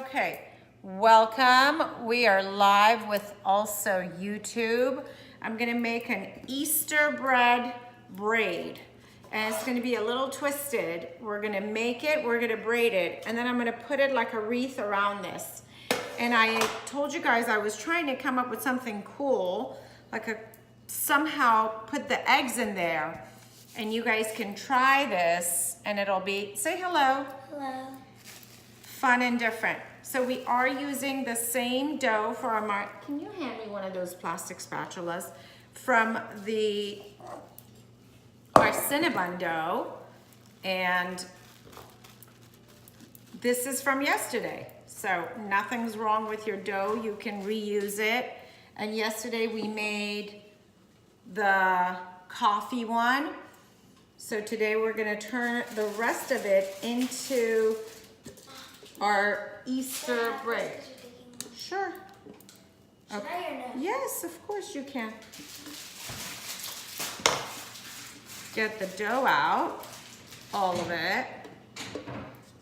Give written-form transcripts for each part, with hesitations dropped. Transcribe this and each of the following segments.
Okay, welcome. We are live with also YouTube. I'm gonna make an Easter bread braid. And it's gonna be a little twisted. We're gonna make it, we're gonna braid it, and then I'm gonna put it like a wreath around this. And I told you guys I was trying to come up with something cool, somehow put the eggs in there. And you guys can try this and it'll be, say hello. Hello. Fun and different. So we are using the same dough for our, can you hand me one of those plastic spatulas? From our cinnamon dough. And this is from yesterday. So nothing's wrong with your dough. You can reuse it. And yesterday we made the coffee one. So today we're gonna turn the rest of it into our Easter bread. Sure. Should I or no? Yes, of course you can. Get the dough out, all of it.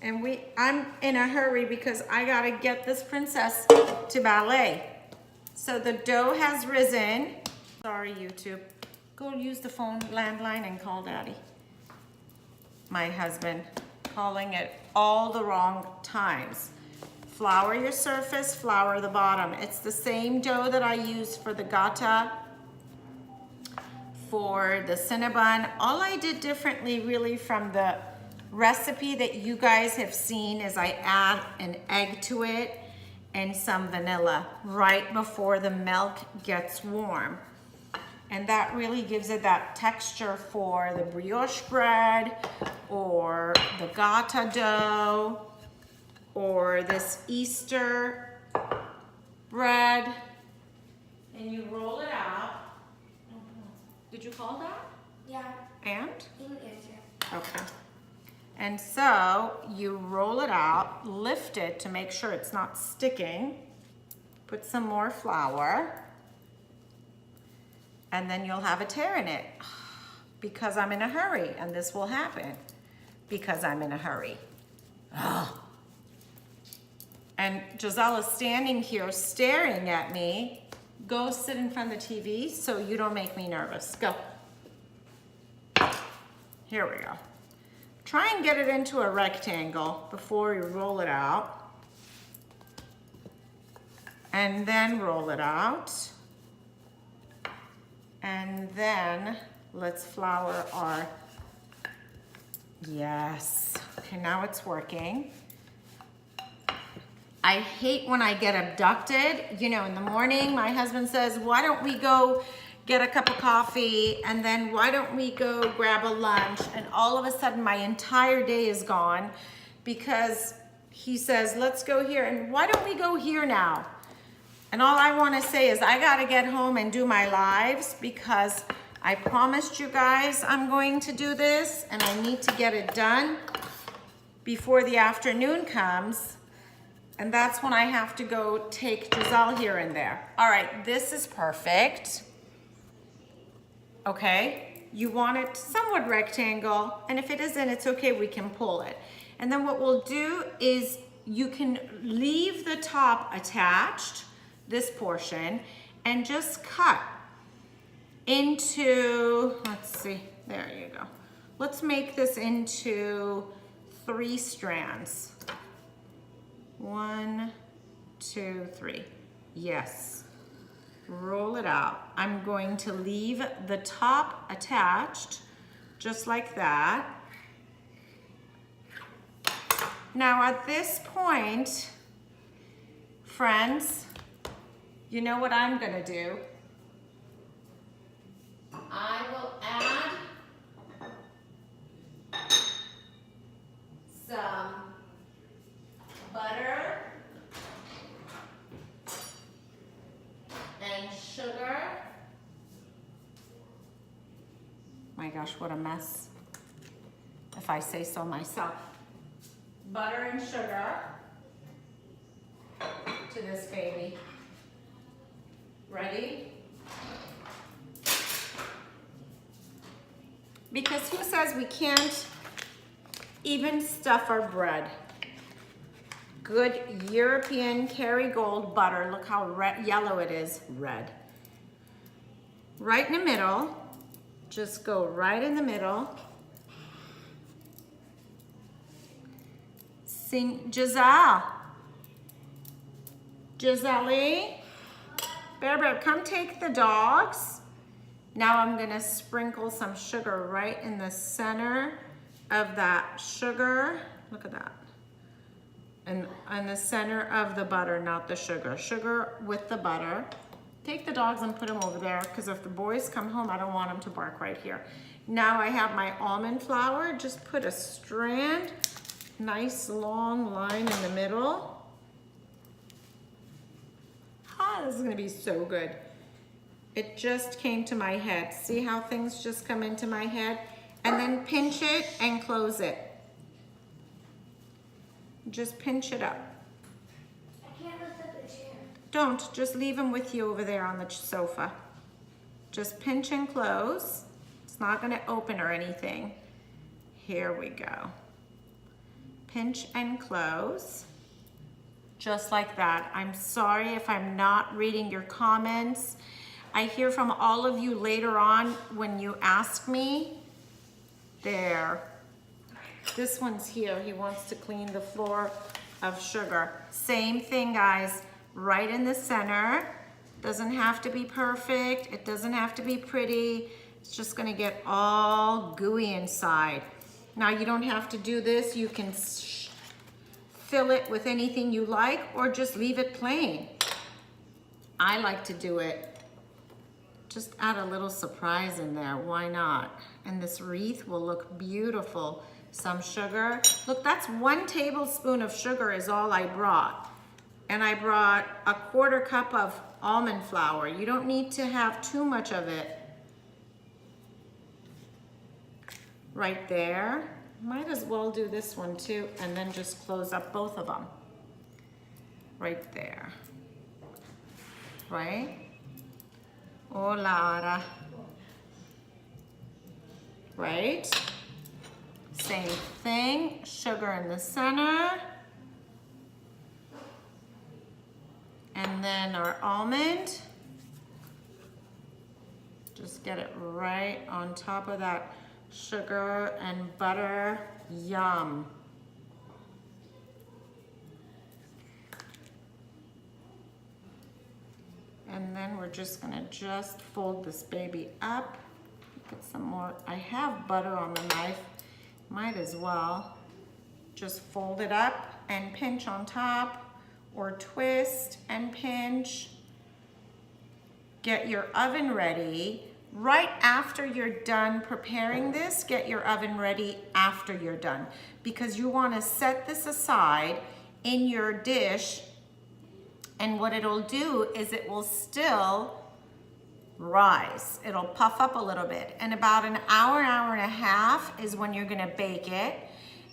And I'm in a hurry because I gotta get this princess to ballet. So the dough has risen. Sorry, YouTube. Go use the phone landline and call Daddy. My husband, calling it all the wrong times. Flour your surface, flour the bottom. It's the same dough that I use for the gata, for the cinnabon. All I did differently really from the recipe that you guys have seen is I add an egg to it and some vanilla right before the milk gets warm. And that really gives it that texture for the brioche bread or the gata dough or this Easter bread. And you roll it out. Did you call that? Yeah. And? Didn't answer. Okay. And so you roll it out, lift it to make sure it's not sticking. Put some more flour. And then you'll have a tear in it because I'm in a hurry, and this will happen because I'm in a hurry. Ugh. And Giselle is standing here staring at me. Go sit in front of the TV so you don't make me nervous. Go. Here we go. Try and get it into a rectangle before you roll it out. And then roll it out. And then let's flour our, yes. Okay, now it's working. I hate when I get abducted. You know, in the morning, my husband says, why don't we go get a cup of coffee? And then why don't we go grab a lunch? And all of a sudden, my entire day is gone because he says, let's go here. And why don't we go here now? And all I want to say is I got to get home and do my lives because I promised you guys I'm going to do this and I need to get it done before the afternoon comes. And that's when I have to go take Giselle here and there. All right, this is perfect. Okay, you want it somewhat rectangle, and if it isn't, it's okay, we can pull it. And then what we'll do is you can leave the top attached, this portion, and just cut into, let's see, there you go. Let's make this into 3 strands. 1, 2, 3. Yes. Roll it out. I'm going to leave the top attached, just like that. Now at this point, friends, you know what I'm gonna do? I will add some butter and sugar. My gosh, what a mess, if I say so myself. Butter and sugar to this baby. Ready? Because who says we can't even stuff our bread? good European Kerrygold butter. Look how yellow it is, red. Right in the middle. Just go right in the middle. Sing, Giselle. Giselle. Bear, come take the dogs. Now I'm gonna sprinkle some sugar right in the center of that sugar. Look at that. And in the center of the butter, not the sugar. Sugar with the butter. Take the dogs and put them over there, because if the boys come home, I don't want them to bark right here. Now I have my almond flour. Just put a strand, nice long line in the middle. Ah, this is gonna be so good. It just came to my head. See how things just come into my head? And then pinch it and close it. Just pinch it up. I can't lift up the chair. Don't, just leave them with you over there on the sofa. Just pinch and close. It's not gonna open or anything. Here we go. Pinch and close. Just like that. I'm sorry if I'm not reading your comments. I hear from all of you later on when you ask me. There. This one's here. He wants to clean the floor of sugar. Same thing, guys. Right in the center. Doesn't have to be perfect. It doesn't have to be pretty. It's just gonna get all gooey inside. Now you don't have to do this. You can fill it with anything you like or just leave it plain. I like to do it. Just add a little surprise in there, why not? And this wreath will look beautiful. Some sugar. Look, that's 1 tablespoon of sugar is all I brought. And I brought a 1/4 cup of almond flour. You don't need to have too much of it. Right there. Might as well do this one too, and then just close up both of them. Right there. Right? Oh, Laura. Right? Same thing, sugar in the center. And then our almond. Just get it right on top of that sugar and butter. Yum. And then we're just gonna just fold this baby up. Get some more. I have butter on the knife. Might as well. Just fold it up and pinch on top, or twist and pinch. Get your oven ready. Right after you're done preparing this, get your oven ready after you're done, because you want to set this aside in your dish, and what it'll do is it will still rise. It'll puff up a little bit, and about an hour and a half is when you're going to bake it,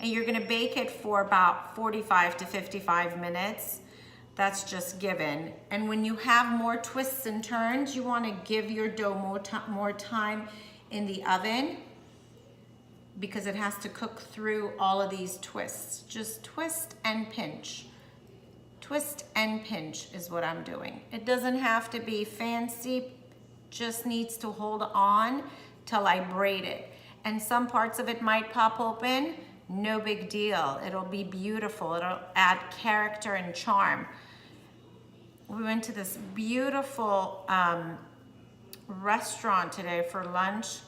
and you're going to bake it for about 45 to 55 minutes. That's just given. And when you have more twists and turns, you want to give your dough more time in the oven, because it has to cook through all of these twists. Just twist and pinch. Twist and pinch is what I'm doing. It doesn't have to be fancy, just needs to hold on till I braid it. And some parts of it might pop open, no big deal. It'll be beautiful. It'll add character and charm. We went to this beautiful restaurant today for lunch.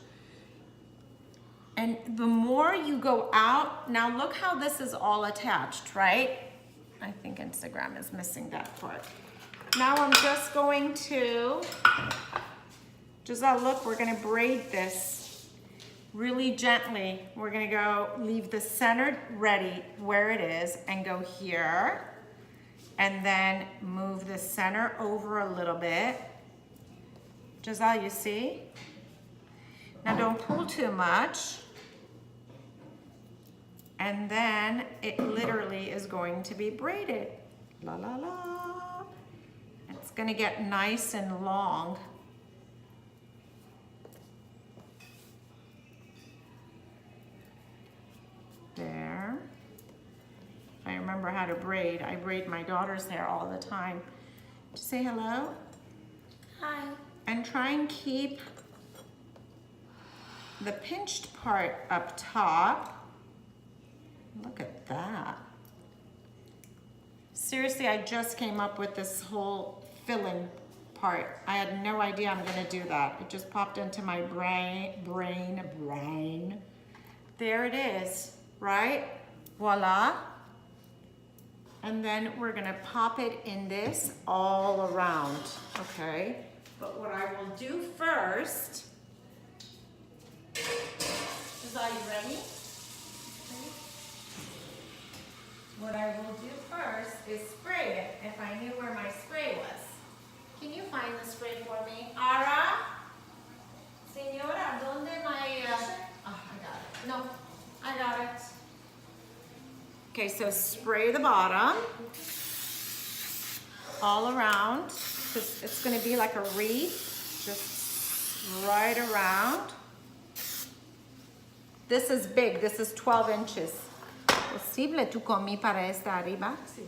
And the more you go out, now look how this is all attached, right? I think Instagram is missing that part. Now I'm just going to, Giselle, look, we're gonna braid this really gently. We're gonna go leave the center ready where it is and go here. And then move the center over a little bit. Giselle, you see? Now don't pull too much. And then it literally is going to be braided. La la la. It's gonna get nice and long. There. If I remember how to braid. I braid my daughter's hair all the time. Say hello. Hi. And try and keep the pinched part up top. Look at that. Seriously, I just came up with this whole fill-in part. I had no idea I'm gonna do that. It just popped into my brain. There it is, right? Voila. And then we're gonna pop it in this all around, okay? But what I will do first is, are you ready? What I will do first is spray it, if I knew where my spray was. Can you find the spray for me? Ara? Señora, ¿dónde my, oh, I got it. No, I got it. Okay, so spray the bottom all around, because it's gonna be like a wreath, just right around. This is big, this is 12 inches. ¿Posible tú comí para esta arriba? Sí.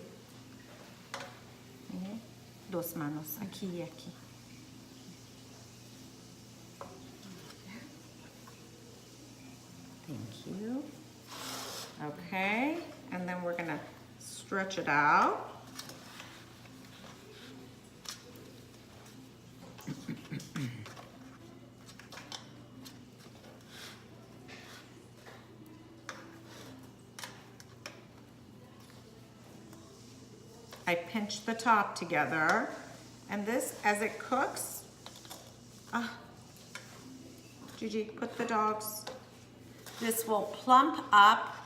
Dos manos, aquí y aquí. Thank you. Okay, and then we're gonna stretch it out. I pinch the top together, and this, as it cooks, Gigi, put the dogs. This will plump up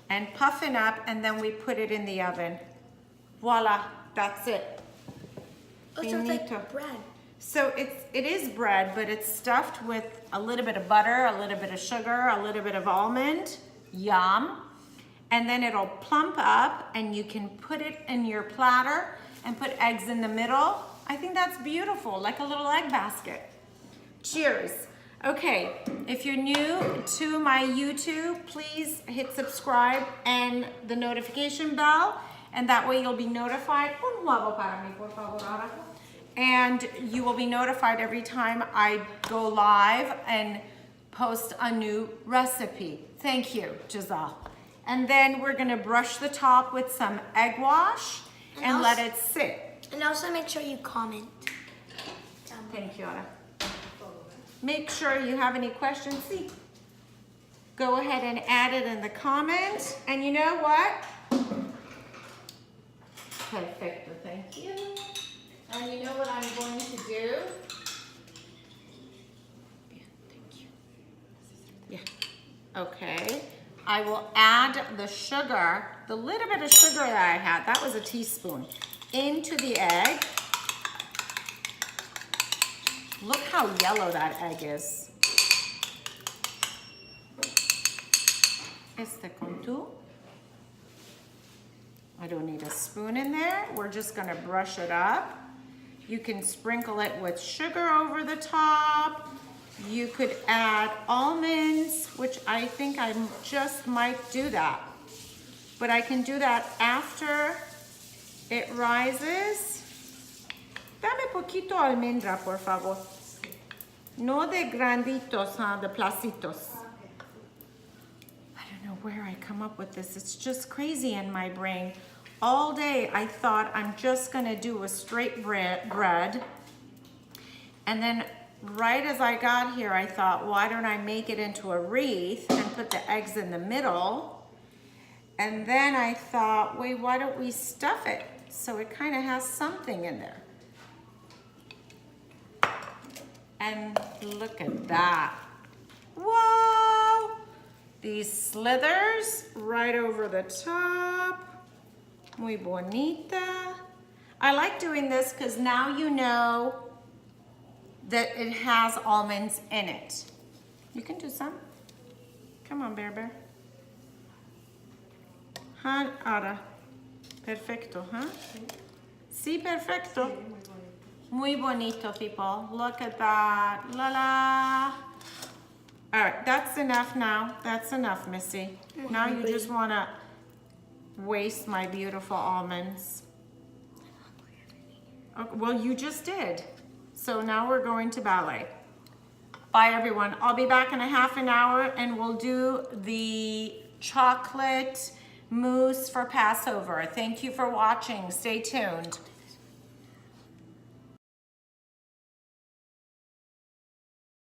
and puffin up, and then we put it in the oven. Voila, that's it. Oh, so it's like bread. So it is bread, but it's stuffed with a little bit of butter, a little bit of sugar, a little bit of almond. Yum. And then it'll plump up, and you can put it in your platter and put eggs in the middle. I think that's beautiful, like a little egg basket. Cheers. Okay, if you're new to my YouTube, please hit subscribe and the notification bell, and that way you'll be notified. Un huevo para mí, por favor, ahora. And you will be notified every time I go live and post a new recipe. Thank you, Giselle. And then we're gonna brush the top with some egg wash and let it sit. And also make sure you comment. Thank you, Ara. Make sure you have any questions. See, go ahead and add it in the comments. And you know what? Perfecto, thank you. And you know what I'm going to do? Thank you. Yeah, okay. I will add the sugar, the little bit of sugar that I had, that was a teaspoon, into the egg. Look how yellow that egg is. Con tú. I don't need a spoon in there. We're just gonna brush it up. You can sprinkle it with sugar over the top. You could add almonds, which I think I just might do that. But I can do that after it rises. Dame poquito almendra, por favor. No de granditos, de placitos. I don't know where I come up with this. It's just crazy in my brain. All day I thought I'm just gonna do a straight bread. And then right as I got here, I thought, why don't I make it into a wreath and put the eggs in the middle? And then I thought, wait, why don't we stuff it? So it kind of has something in there. And look at that. Whoa! These slithers right over the top. Muy bonita. I like doing this because now you know that it has almonds in it. You can do some. Come on, Bear Bear. Huh, Ara? Perfecto, huh? Sí, perfecto. Muy bonito, people. Look at that. La la. All right, that's enough now. That's enough, Missy. Now you just want to waste my beautiful almonds. Okay, well, you just did. So now we're going to ballet. Bye, everyone. I'll be back in a half an hour and we'll do the chocolate mousse for Passover. Thank you for watching. Stay tuned.